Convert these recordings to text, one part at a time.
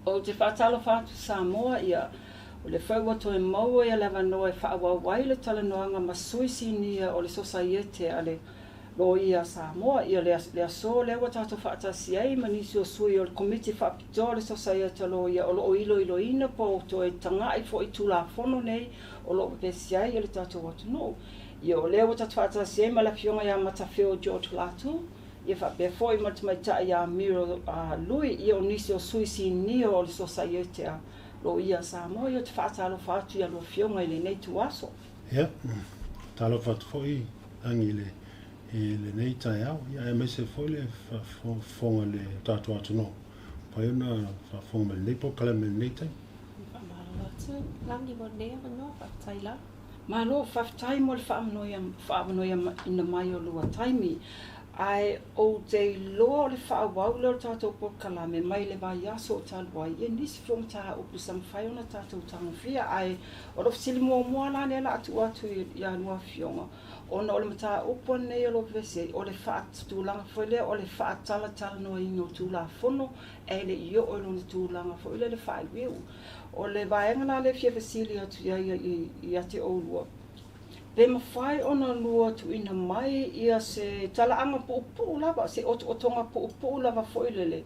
O te Faatalatalanoaga Samoa ia o le whau atu e maua ia lewa noa e whaawawai le talanoanga ma suisinia o le Sosaiete a le Loia Samoa ia le aso lewa tātou whaatasi ai ma nisi o sui o le komiti whaapitoa le Sosaiete Loia o lo ilo ina po to e tangai fo i tulafono nei o lo pesi ai ia le tātou atu no. Ia o lewa tātou whaatasi ai ma la fionga ia Matafeo George Latu ia whapea fo i matamaitaa ia Muriel Lui ia o nisi o suisinia o le Sosaiete a Loia Samoa ia te whaatalo whaatu ia lo fionga i le nei tuaso. Ia, talo whaatu fo i angi le nei tai au, ia e mese fo le whafonga le tātou atu no. Pai ona whafonga me le nei po kala me le nei tai. Langi mo nea no whaataila. Ma lo whaftai mo le whaamanoia ina mai o lua taimi. Ai o te loa le whaawau leo tātou po kalame mai le vai aso o talwai. Ia nisi fiong tā upu samwhai ona tātou tangawhia. Ai o lo fsili mua la nela atu ia nua fionga. Ona o le mata upu nei o lo vese o le whaatulanga whaile o le Faatalatalanoaga ino tulafono e le io o lo tulanga whaile le whaiwiu. O le vaega la le fia vesili atu ia te oulua. Pe mawhai ona lua tu ina mai ia se talaanga pu'upu'u lava, se otonga pu'upu'u lava whailele.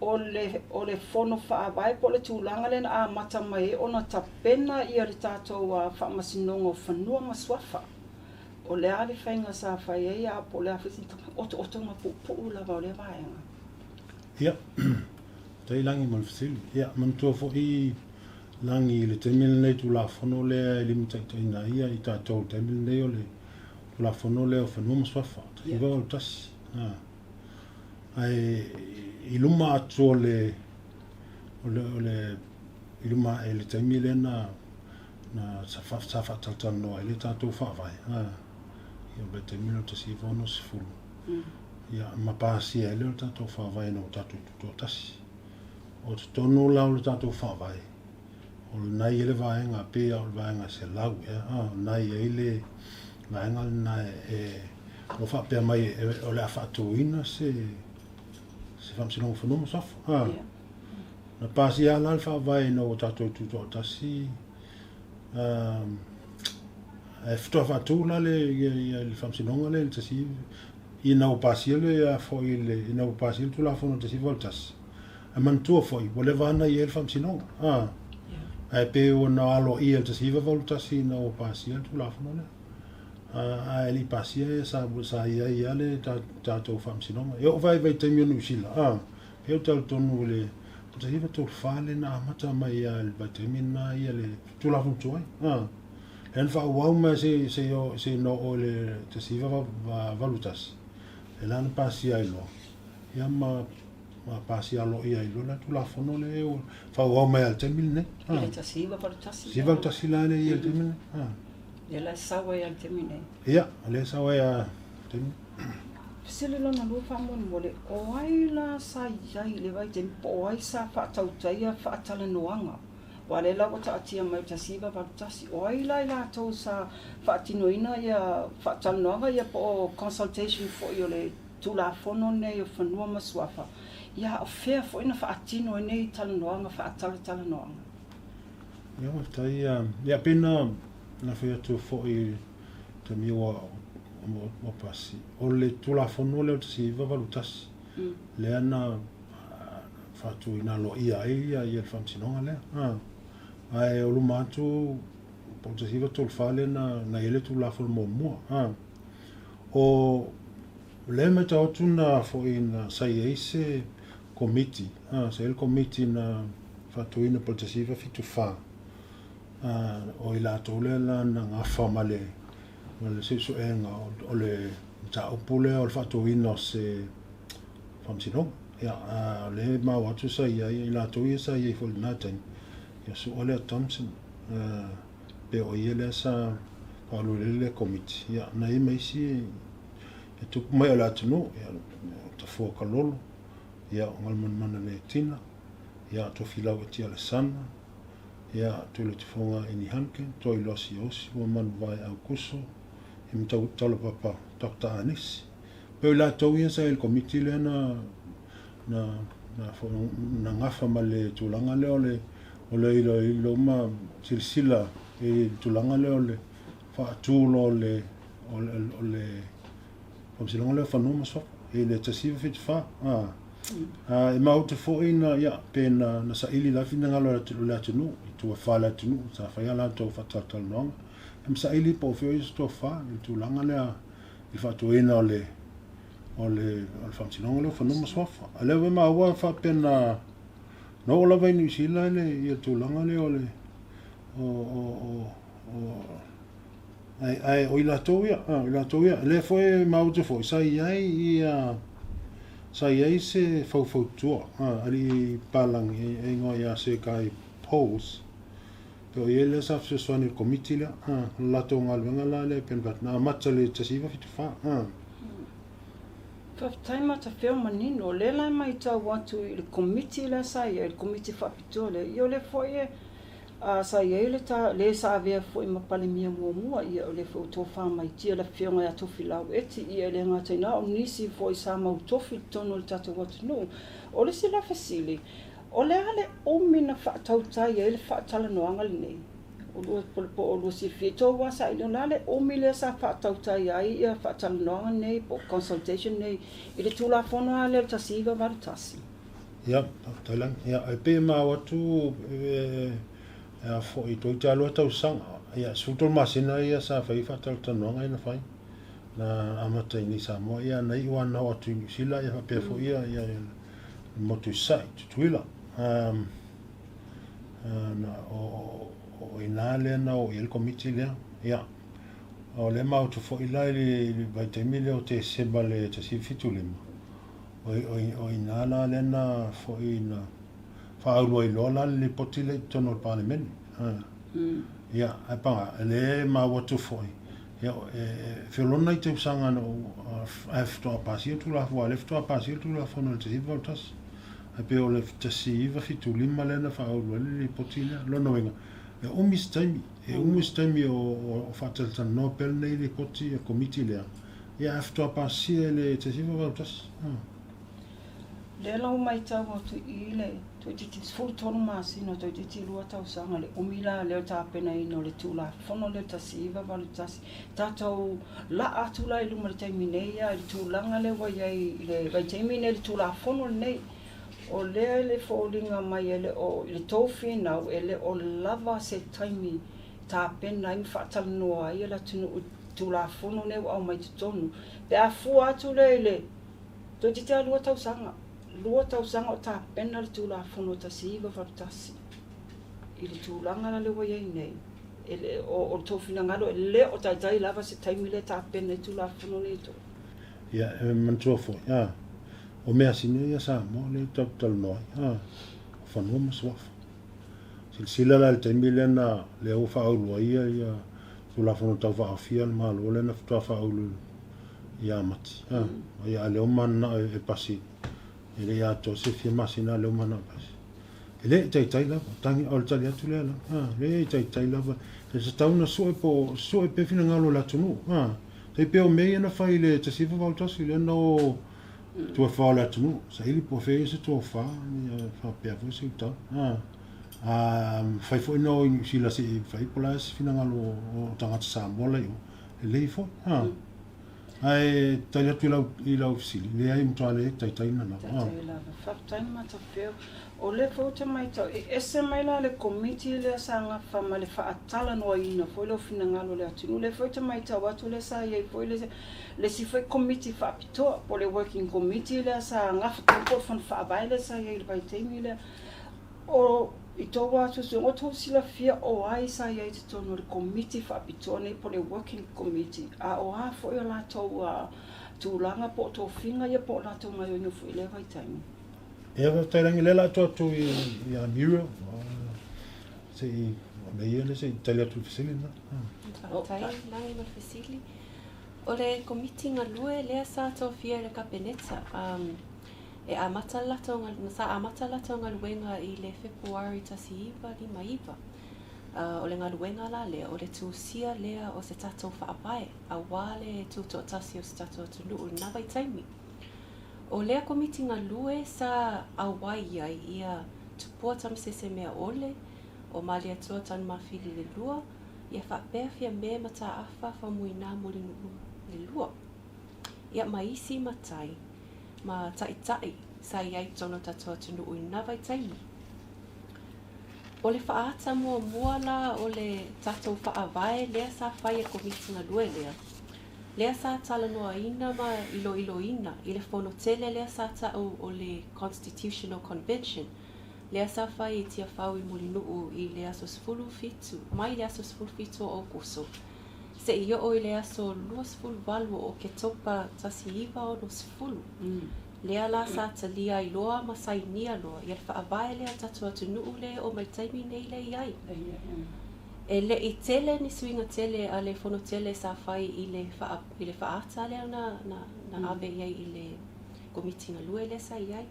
O le fono whaawai po le tūlanga lena a mata mai ona tapena ia le tātou whaamasinonga o whanua maswafa. O le ale whainga sa whai ei a po le awhisinta otonga pu'upu'u lava o le vaenga. Ia, tai langi mo le fasili. Ia, mantua fo i langi le temil nei tu la fono le limitaina ia i tātou temil nei o le tu la fono le o whanua maswafa. Hiva o le tasi. Ai iluma atu o le iluma e le temil e na sa Faatalatalanoaga i le tātou whaavai. Ia le temil o tasi hiva ono sifuru. Ia mapāsia e le o tātou whaavai no tātou tuto tasi. O te tono lau le tātou whaavai. O le nai ele vaenga pea o le vaenga se lau nai ele vaenga nai o whapea mai o le awhaatuina se whamsinonga whanua maswafa. Na pāsi ala le whaavai no o tātou tuto tasi e whitoa whaatūla le whamsinonga le tasi i nau pāsi ele fo i le nau pāsi ele tula whono tasi wal tasi a mantua fo i wale vana i ele whamsinonga ai pe ona alo ia te siva voltasi na o pasia tu la fona ai li pasia sa ia le tatou famsinoma eu vai te mionu sila eu tal tonu le te siva tu fale na mata mai al vitamina ia le tu la fona toi en fa wow ma se no o le te siva va valutas elan pasia ilo ia ma pasia lo ia ilo la tu la fono le fa wow mai al temil ne Ile tasiva valutasi. si valutasi la le ia temil Ia la sawa ia temine. ia le sawa ia temil Sele lona lua whamon mole o ai la sa iai le vai tempo o ai sa whaatautaia Faatalatalanoaga. Wa le lawa ta atia mai tasiva valutasi o ai la tau sa whaatinoina ia Faatalatalanoaga ia po consultation fo i o le tulafono nei o whanua maswafa. Ia o fea fo ina whaatino nei talanoaga Faatalatalanoaga. ia tai ia pena na fea tu fo i te miwa o pasi o le tulafono le tasiva valutasi le ana fatu ina lo ia le whamsinonga le ai o lumatu po tasiva tulfale na ele tulafono mua o le meta otuna fo ina Sosaiete committee se el committee na fatu ina po tasiva fitu fa o ila tole la na ngafa male se so enga o le ta opule o fatu ina se famsino ya le ma watu sa ia ila to ia sa ia fo naten ya so ole Thompson pe o ile sa o le committee ya na i mai si e tu mai la tunu ya to fo kalolo ya ngal man le tina ya to filau e tia le sana ia tu le tifonga ini hanken to i losi osi o man vai au kuso i mtau talo papa Dr. Anis pe la to ia sa el committee le na na ngafa ma le tūlanga leo o le ilo ma silsila e tūlanga leo le whaatūlo o le pamsilanga leo whanua maswa e le tasiva whiti wha e mau te fo ina ia pena na sa ili lafi na ngalo le atunu i tua whala atunu sa whaia la tau Faatalatalanoaga e sa ili po fio iso tua wha i tūlanga lea i whaatuena o le whamsilanga leo whanua maswa a leo e maua wha pena no ola vai New Zealand le ia tūlanga leo le ai o Latu ia le foi mau te foi sai ai se fau tua ali palang e ngo ia se kai pose to ele sa se soni committee la Latu ngalwenga la le pen vat na matale tasiva fitu fa Whaftai Matafeo manino, le lai mai tau watu i le committee la sai, il committee whapito le, io le foie sai le sa avea foie mapale mia mua ia le foie tofa mai tia la fionga ya tofi lau eti ia le ngata ina o nisi foie sa mau tofi tono le tata watu no, o le sila fasili, o le ale o mina whaatautai ia le Faatalatalanoaga le nei. O lo si fito wa sa ile lale o mile sa whaatautai ai ia Faatalatalanoaga nei po consultation nei i le tulafono a le tasiva varutasi. Ia, tailang, ia, ai pe ma watu fo i toi te alua tausanga. Ia, sutol masina ia sa whai Faatalatalanoaga ina whai. Na amata ni Samoa ia na iwa na watu i sila ia pe fo ia motu sai, tutuila. Na o ina le na o il committee le ia o le mau tu fo ila le vai te mile o te seba le te si fitu le o ina la le na fo ina fa ulu i lola le poti le tono le parliament ia ai panga le mau tu fo ia filona i te usanga no afto a pasio tu la fo lefto a pasio tu la fo no te si voltas ai pe o le te si va fitu lima le na fa ulu le poti le lo no venga e umis taimi o Faatalatalanoaga pel nei le poti e committee lea ia after pasia le te siva vautas Le lau mai tau atu i le toi titi fultonu masino toi titi lua tausanga le umila leo tāpena ino le tūla fono leo tasiva valutasi tātou la atula i luma le taiminea i le tūlanga le waiai le vaitaimine le tūla fono nei o lea le fōlinga mai ele o le tōwhi nau ele o lava se taimi tāpena i Faatalatalanoaga ia la tunu tūla fono nei au mai tutonu pe a fua atu le toi titi a lua tausanga o tāpena le tūla fono tasiva valutasi i le tūlanga la le waiai nei ele o tōwhi ngalo ele o taitai lava se taimi le tāpena i tūla fono nei to ia mantua fo ia o mea sine ia Samoa le Faatalatalanoaga whanua maswafa silsila la le taimi lena le au whaaulua ia tūla fono tau whaafia le malo lena whatua whaaulu ia mati ia leo mana e pasi ele ia Joseph ia masina leo mana pasi ele taitai lava tangi o le tali atu lea le taitai lava e se tauna sue pe fina ngalo la tunu te pe o mei na fai le te sifa valtasi le no tua fa la tunu sa ili po fe se tua fa pe vo se ta fai fo no si la si fai pola fina ngalo o tanga Samoa le le fo ai tai atu i la ofisili le ai mtale tai na Whaftai Matafeo o le fōta mai tau e se mai la le committee le sanga whama le Faatalatalanoaga foi lo fina ngalo le atunu le fōta mai tau atu le sa iei foi le si foi committee whaapitoa po le working committee le sa ngafa tōpō whan whaavai le sa iei le vaiteimi le o i tō wātu so o tō sila fia o ai sa iei te tono le committee whaapitoa nei po le working committee a o a foi o la tau tūlanga po tō whinga ia po la tau ngai o nyofu i le vaiteimi e va tailangi le la tu i a Muriel se i me ia le se talia tu fisili na tai langi ma fisili o le committee ngalue le sa to fia le kabineta e amata la tonga luenga i le February tasiva li maiva o le ngaluenga la le o le tūsia lea o se tatou whaapae a wale tūto tasi o se tatou tunu na vai taimi O lea komiti ngā lue sa awai ai ia tupua tamasese mea ole o mali atua tanu mawhili le lua ia whapea fia me mata awha whamuina mori le lua. Ia maisi matai ma tai sa iai tono tatua tunu ui nawai taimi. O le whaata mua la o le tatou whaavae lea sa whai e komiti ngā lue lea. Lea sa talanoaina ma ilo i le whanotele lea sa tau o le Constitutional Convention. Lea sa whai i tia whau i mulinuu i le aso sfulu fitu, mai le aso sfulu fitu o kuso. Se i o i le aso lua sfulu walu o ke topa tasi iwa o no sfulu. Lea la sa talia i loa ma sainia loa, i le whaavae lea tatua tunuu le o mai taimi nei le iai. E le i tele ni suinga tele a le fono tele sa whai i le whaata lea na ave iai i le komiti ngā lue le sa iai.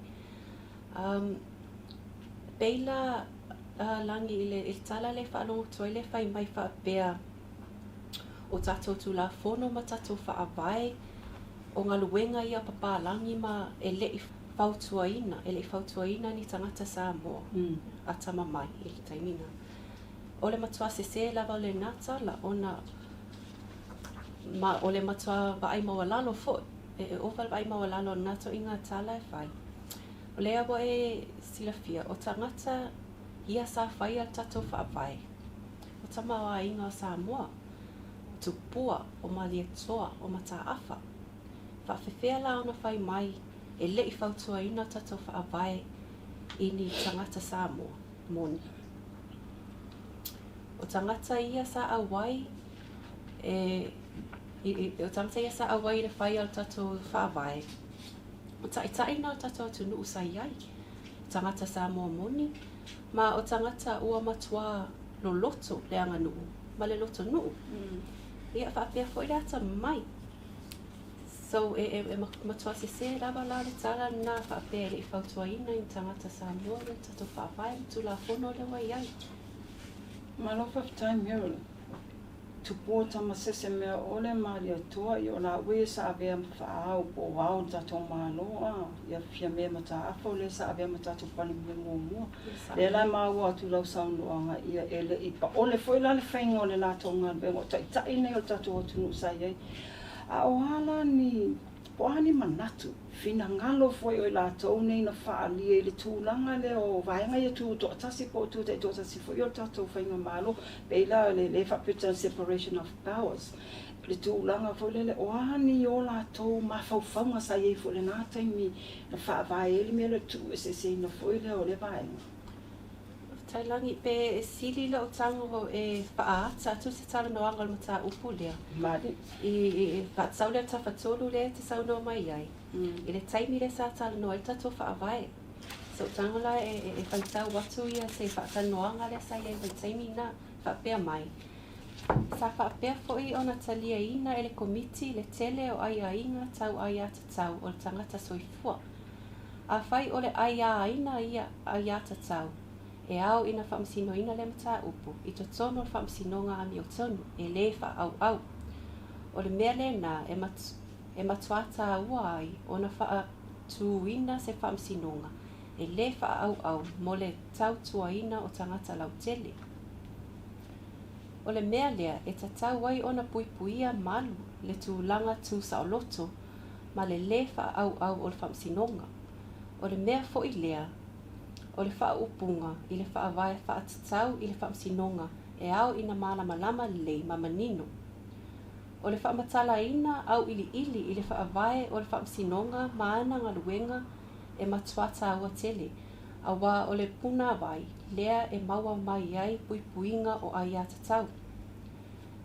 Peila langi i le tala le whaalongo toi le whai mai whaapea o tatou tu la fono ma tatou whaavae o ngā luenga ia papalangi ma e le i whautuaina ni tangata Samoa a tama mai i le taimina. O le matua sese lava o le natala o le matua vaai mawalalo fo e oval vaai mawalalo nato i ngā tala e whai. O lea bo e silafia o tangata ia sa whai al tatou whaavae. O tamawa inga o Samoa, tupua o malietoa o mataafa. Whawhewhea la ona whai mai e le i whautuaina tatou whaavae i ni tangata Samoa moni. O tangata ia sa awai o tangata ia sa awai le whai al tatou whaavae. O taitai o tatou tunu usai ai. Tangata Samoa moni. Ma o tangata ua matua loloto le anga nuu. Ma le loto nuu. Ia whaapea fo i le ata mai. So matua sese lava la le tala na whaapea le i whautuaina i tangata Samoa le tatou whaavae tu la fono le wai ai. Ma lot of time here to port tamasese mea ole mari atua i ona ue sa avea whaau po wau tatou maloa ia fia mea mata afo le sa avea mata tatou pali me mua. Le lai maua atu lau saunoanga ia ele i pa ole foi la le whainga o le natou ngā bengo tai nei o tatou atunu sai ei. A o hala ni poani manatu fina ngalo foi o latou nei na whaalia i le tūlanga le o vaenga ia tū to atasi po tū te tōtasi foi o tatou whainga malo peila le whapita separation of powers le tūlanga foi le o ani o latou mawhauwhaunga sa iei foi le nātai mi na whaavae ele mea le tū se na foi le o le vaenga. Tailangi pe sili le o tango e whaata atu se talanoaga le mata upu lea. Mari. I whaatsau lea tawhatolu lea te saunoa mai ai. I le taimi le sa talanoa i tatou whaavae. So tango la e whaitau watu ia se whaatanoanga le sa iai taimi na whaapea mai. Sa whaapea foi ona talia ina e le komiti le tele o ai ainga tau ai ata tau o le tangata soifua. A whai o le ai aina ia ai ata tau. E au ina whaamsino ina le mata upu, i to tono o whaamsinonga ami o tonu, e le au. O le mea le nā, e matuata ua ai, o na wha tu ina se whaamsinonga, e le au, mo le tau tua ina o tangata lau tele. O le mea lea, e tatau ai o na puipuia malu, le tūlanga tū saoloto, ma le au o le whaamsinonga. O le mea fo i lea, o le whaupunga i le whaavae whaatatau i le whaamsinonga e au ina malama lei mamanino. O le whaamatala ina au ili i le whaavae o le whaamsinonga maana ngaluenga e matuata aua tele. Awa o le puna vai, lea e maua mai ai puipuinga o ai atatau.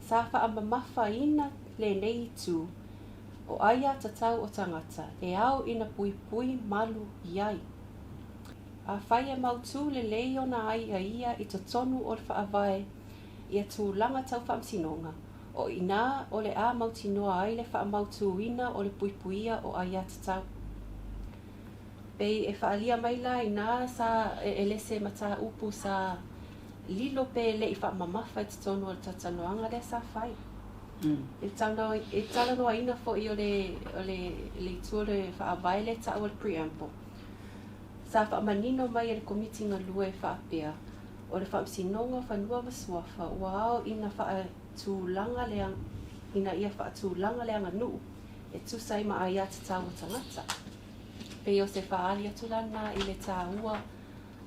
Sa whaamamafa ina le nei tu o ai atatau o tangata e au ina puipui malu iai. A whai e mautu le lei o na ai a ia i to tonu o le whaavae i a tūlanga tau whaamsinonga. O ina o le a mautinoa ai le whaamautu ina o le puipuia o ai atatau. Pei e whaalia mai la ina sa e lese mata upu sa lilo pe le i whaamamafa i to tonu o le tatanoanga le sa whai. E talanoa ina fo i o le tuole whaawai le tau al preamble. Sa whaamanino mai le komiti ngā lua e whaapea. O le whaamsinonga whanua waswafa wao ina whaatūlanga leang ina ia whaatūlanga leanga nuu e tusai ma ai ata tau o tangata. Pei o se whaali atulana i le tāua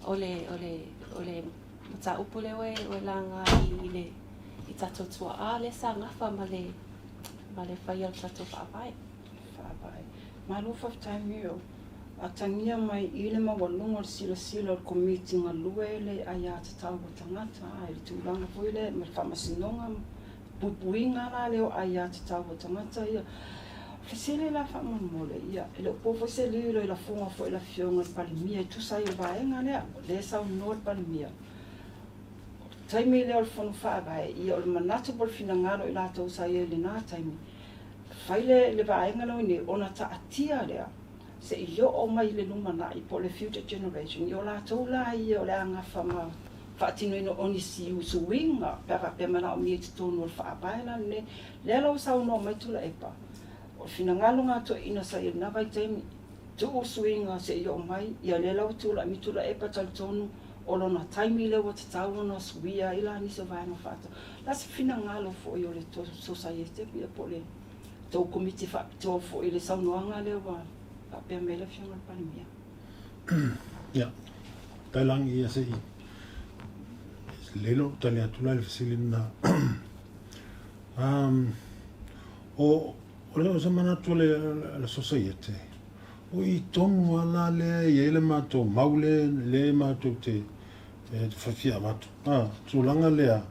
o le mata upulewe o langa i tato tua a le sa ngafa ma le whai al tato whaapai. Ma lo whaftaimi o a tangia mai i le mawalunga o sila o komiti ngā lua le ai ata tau o tangata i le tūlanga pui le ma whamasinonga pupuinga la leo ai ata tau o tangata ia Fesele la whamamole ia e leo po fesele lo i la funga fo i la fionga palimia tu sai o vaenga le sau no palimia taimi leo le fono whaabai ia o le manatu bol finangalo i la tau sai e le nā taimi faile le vaenga lo ni ona ta atia lea se i yo o mai le lumana i po le future generation i o la tau la i o le anga whama whaatino ino oni si usuinga pe mana o mi e tonu o le whaabai la ne le lau sau no mai tula epa o finangalo ngā to ina sa i nawai taimi tu usuinga se i o mai i a le lau tula mi tula epa tal tonu o lona taimi le wa tatau ona suia ila ni se vai no fata la se finangalo fo i o le to Sosaiete pia po le to komiti fa to fo i le saunoanga le wa pe mele fiona palimia ya talang ia se i lelo tania tula le fasilina o le zamana to le Sosaiete o i tonu ala le i le mato maule le mato te fafia mato tulanga lea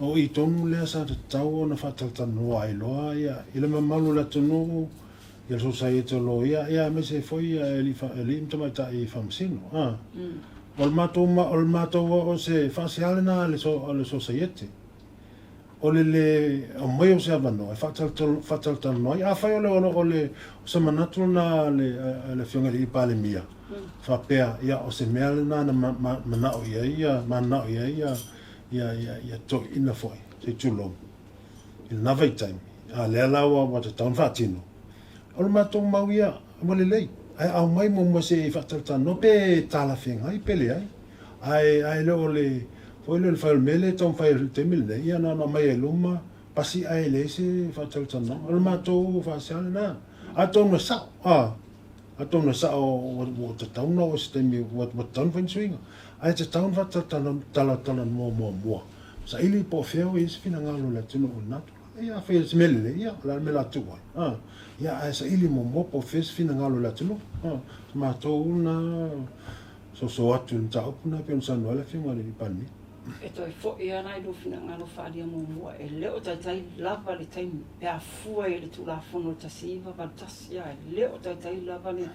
o i tonu lea sa te tau na Faatalatalanoaga ai loa ia i le mamalu la tonu i le Sosaiete o Loia ia me se foi e li mtamaita i whamasino o le mato o se whaasiale na le Sosaiete o le o mai o se avano e Faatalatalanoaga a whai o le sa manatu na le fionga i palemia whapea ia o se mea na manao ia to ina foi se tulo i le nawai taimi a le alawa wa te taun whaatino o le matou mau ia wale lei ai au mai mo se Faatalatalanoaga pe tala whenga i pele ai leo le foi le file mele tau file te mil nei ia na mai e luma pasi ai le se Faatalatalanoaga o le matou whaasiale na a tau na sao a tau na sao o te tauna o se temi o taun whainsuinga ai te taun Faatalatalanoaga mua sa ili po feo i se finangalo le tino o natu ia fai se mele le ia la me Latu ia ai sa ili mo po feo se finangalo le tino matou na so atu na tau puna pe on sanua le finga le pani e toi fo e ana i lo finangalo whaalia mua e leo tai lava le taimi pe a fua i le tulafono tasiva valtasi ia e leo tai lava le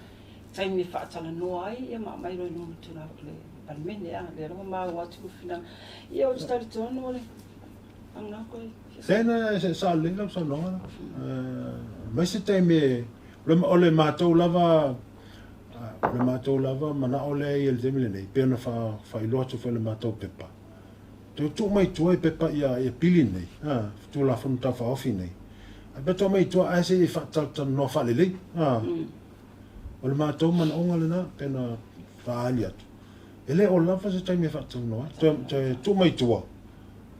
taimi Faatalatalanoaga ai ia mai roi no tula le palmene le ro ma watu finang ia o stari tono le anga ko sena se sa le la sa no mai se taimi le matou lava mana ole i le temi nei pena fa i lotu fa le matou pepa tu mai tu e pepa ia pili nei tu la fonta fa ofi nei a beto mai tu a se Faatalatalanoaga fa le o le matou mana onga le na pena fa ali atu ele o lava se taimi Faatalatalanoaga tu mai tu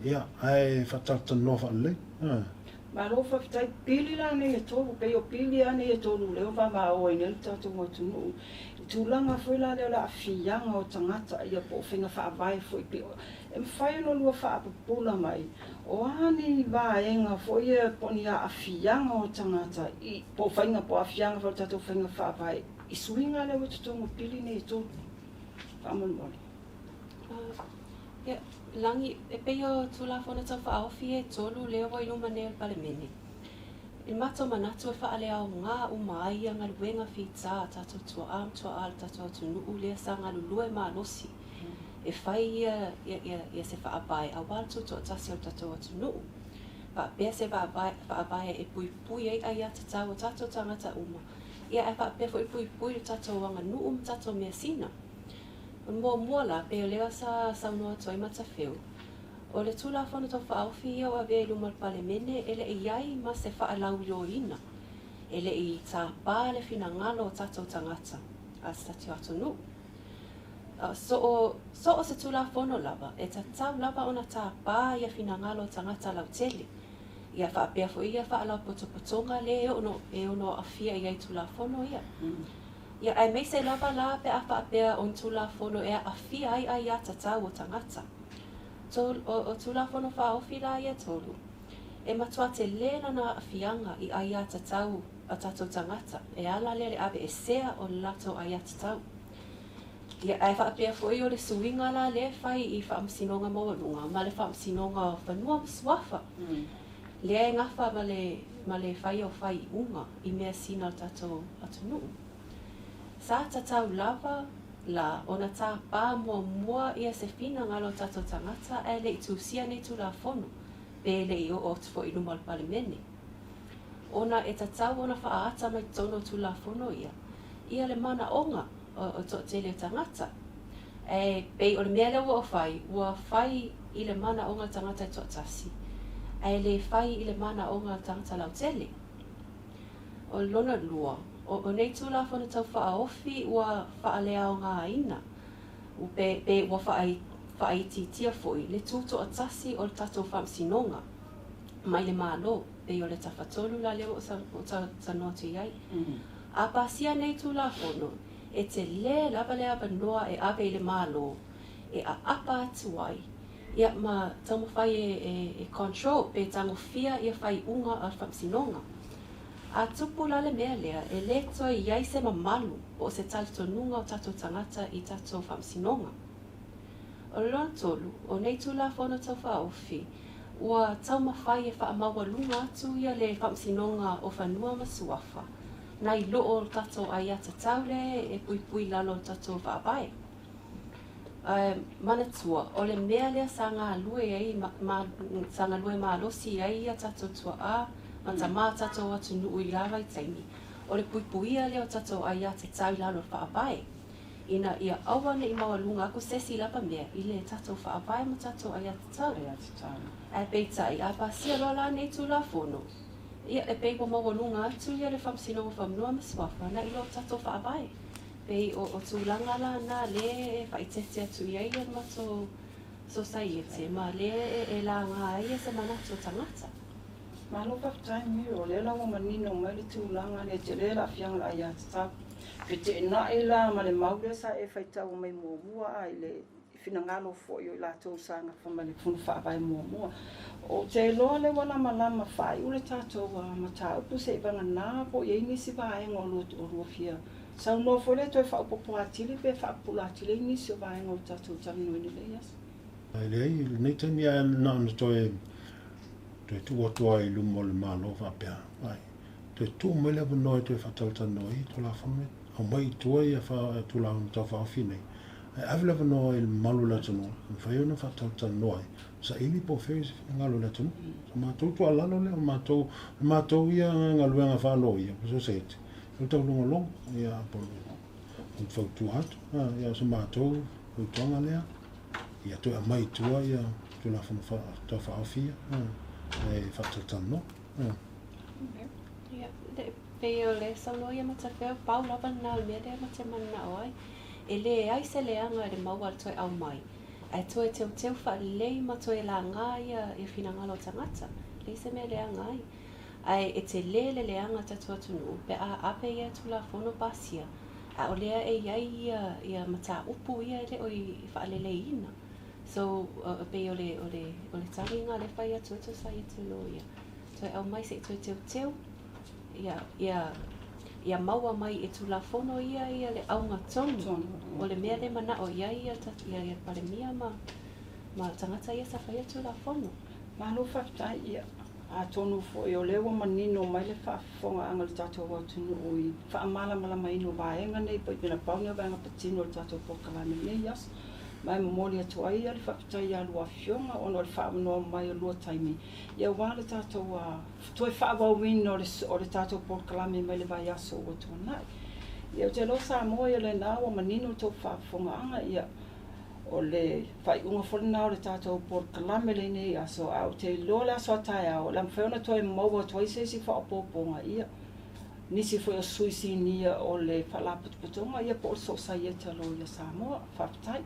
ia ai Faatalatalanoaga fa le ma lo fa tai pili la ne to pe o pili ane e to leo va ma o ine tato mo tu tulanga foi la le la fianga o tangata ia po finga fa vai foi pe e fai no lua fa pula mai o ani va enga foi e ponia a fianga o tangata i po finga po a fianga fa tato finga fa vai i swinga le o to pili ne to amon mo ia langi e peo tulafona tau whaawhi e tolu leo i luma neo palemene. I mato manatu e whaale au ngā umai a ngaluenga whita tato tua am tua al tato tunu lea sa ngalulue maa losi. E whai ia se whaabai a waltu to tasi o tato tunu. Whaapea se whaabai e pui ei ai ata tau o tato tangata uma. Ia e whaapea fo i pui tato wanga nuu tato mea sina. Mua la pe lea sa saunoa toi Matafeo O le tulafono tau whaawhi ia o awe luma pale mene, ele i iai ma se whaalau ina. Ele i tā pāle fina ngalo o tatou tangata, a stati atonu. So o se tulafono lava, e ta tau lava ona tā pā ia fina ngalo o tangata lau tele. Ia whaapea fo ia whaalau potopotonga le e ono awhia iai tulafono ia. Ia ai mei se lava la pe a whaapea on tulafono e a awhia ai a tatau o tangata. O tulafono whaofi la ia tolu. E matua te lena na awhianga i ai a tatau a tatou tangata. E ala lele awe e sea o lato ai a tatau. Ia ai whaapea fo i o le suinga la le whai i whaamsinonga mawalunga, ma le whaamsinonga o whanua mswafa. Lea e ngawha ma le whai o whai unga i mea sina o tatou atunu. Sa tatau lava la ona tā pā mua ia se fina ngalo tatou tangata e le i tūsia nei tulafono pe le i o fo i luma pale mene. Ona e tatau ona whaata mai tono tulafono ia. Ia le mana onga o to tele tangata. E pei o le mea lewa o whai, ua whai i le mana onga tangata i to tasi. E le whai i le mana onga tangata lau tele. O lona lua. O nei tulafono tau whaofi ua whaalea o ngā ina. U pe ua whaiti tia foi. Le tūto a tasi o le tatou whaamsinonga. Mai le mālo, pe o le tawhatolu la leo o ta notu iai. A pasia nei tulafono, e te le lava le ava noa e ave le mālo, e a apa atu ai. Ia ma tamo whai e control, pe tango fia ia whai unga a whaamsinonga. A tupu la le mea lea, e le toa i iai se mamalu o se talitonunga o tatou tangata i tatou whaamsinonga. O lona tolu, o nei tulafono tau whaofi, ua tau mawhai e whaamawalunga atu ia le whaamsinonga o whanua masuafa. Nai loo o tatou ai ata taule e pui lalo o tatou whaabai. Manatua, o le mea lea sa ngā lue ai, sa ngā lue maalosi ai a tatou tua a, ma ta mā tatou atu nuu i lawa i taimi. O le puipuia leo tatou ai ata tau lalo o whaabai. Ina ia awane i mawalunga ako sesi lapa mea i le tatou whaabai ma tatou ai ata tau. E peitai, a pasia lola nei tulafono. Ia e pei po mawalunga atu ia le whamsinonga whamnua maswafa na ilo tatou whaabai. Pei o tūlanga la na le whaitete atu ia ia mato Sosaiete, ma le e la ngā ia se manatu tangata. Malo pa time o le la manino mai le tūlanga le te le la fianga la ia tata. Pe te na e la ma le maule sa e whaitau mai mua ai le finangalo fo i la tō sanga whamale funu whaabai mua. O te loa le wana malama whai ule tātou mata upu se ivanga nā po i nisi vaenga o lua fia. Sau no fo le toi whaupopo atili pe whaapula atili nisi o vaenga o tātou tamino ni le ias. Ai lei, nei taimi a nana toi tuatua i lumo le malo whapea. Ai, toi tu mai lewa noi toi Faatalatalanoaga to la whanme. Au mai tua i a tula on tau whaofi nei. Ai ave lewa noi le malo la tanu. Whai ona Faatalatalanoaga. Sa ili po feri se ngalo le tanu. Sa mātou tua lalo le, mātou ia ngaluenga whalo ia, Sosaiete. Yo tau lunga long, ia po whautu hatu. Ia sa mātou, whautuanga lea. Ia toi a mai tua ia tula tau whaofi ia. E Faatalatalanoaga. Ia, peo le Loia Matafeo, pau lava nā le mea lea ma te mana o ai. E le ai se leanga le maua le toi au mai. E toi teu whaalei ma toi la ngā ia e whinangalo tangata. Le se mea leanga ai. Ai e te le leanga tatua tunu, pe a ape ia tula fono pasia. A o lea e iai ia mata upu ia le o i whaalele ina. So, pe o le taringa le whai atu Sosaiete Loia. Toi au mai se toi teu. Ia maua mai e tulafono ia le aunga tonu. O le mea le mana o ia palemia ma tangata ia sa whai tulafono. Malo whaftai ia a tonu fo i o lewa manino mai le whaafonga anga le tatou watunu o i whaamala mai no vaenga nei pa i pina paunga vaenga patino le tatou pokalame nei as. Mai mamoli atu ai le whaafitai a lua fionga ono le whaamanoa mai o lua taimi. Ia wā le tātou toi whaawawin o le tātou pokalame mai le vai aso o tua nai. Ia te lo Samoa ia le nā o manino tō whaafonga anga ia o le whaiunga whanau le tātou por kalame le nei aso au te loa le aso atai au. Lam whaona toi maua toi se si whaopoponga ia. Nisi foi o suisi nia o le whalaputuputunga ia po o Sosaiete Loia Samoa, whaptai.